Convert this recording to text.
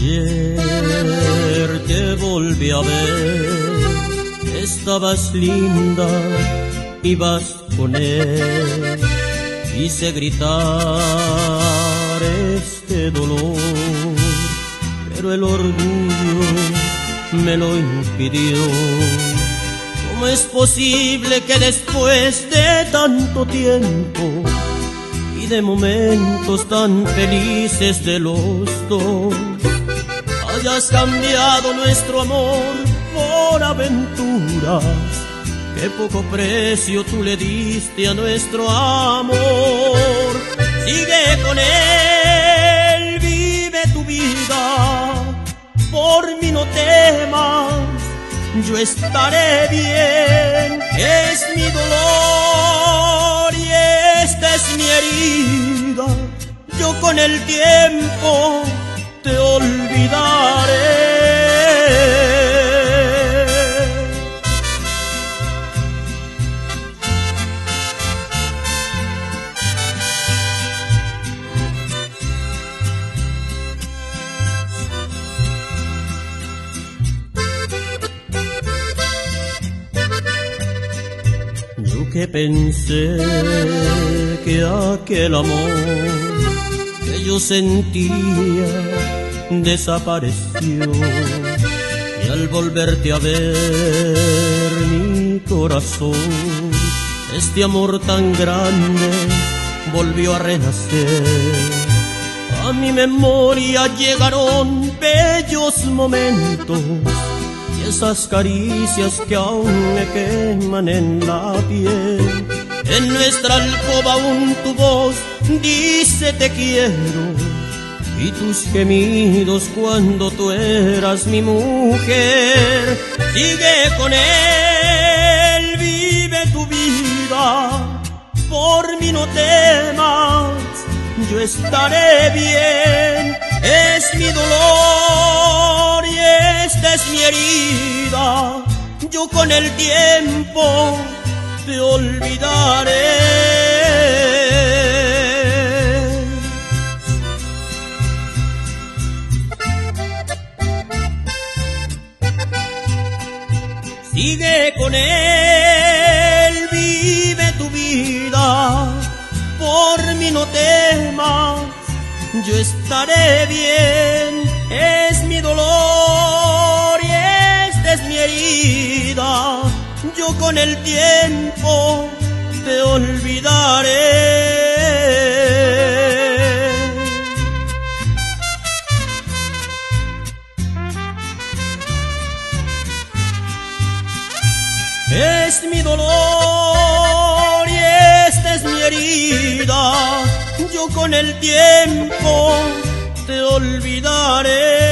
Ayer te volví a ver, estabas linda, ibas con él. Quise gritar este dolor, pero el orgullo me lo impidió. ¿Cómo es posible que después de tanto tiempo y de momentos tan felices de los dos, hayas cambiado nuestro amor por aventuras? Qué poco precio tú le diste a nuestro amor. Sigue con él, vive tu vida, por mí no temas, yo estaré bien. Es mi dolor y esta es mi herida, yo con el tiempo te olvidaré. Yo que pensé que aquel amor que yo sentía desapareció, y al volverte a ver mi corazón, este amor tan grande volvió a renacer. A mi memoria llegaron bellos momentos y esas caricias que aún me queman en la piel. En nuestra alcoba aún tu voz dice te quiero, y tus gemidos cuando tú eras mi mujer. Sigue con él, vive tu vida, por mí no temas, yo estaré bien. Es mi dolor y esta es mi herida, yo con el tiempo te olvidaré. Sigue con él, vive tu vida, por mí no temas, yo estaré bien. Es mi dolor y esta es mi herida, yo con el tiempo te olvidaré. Es mi dolor y esta es mi herida, yo con el tiempo te olvidaré.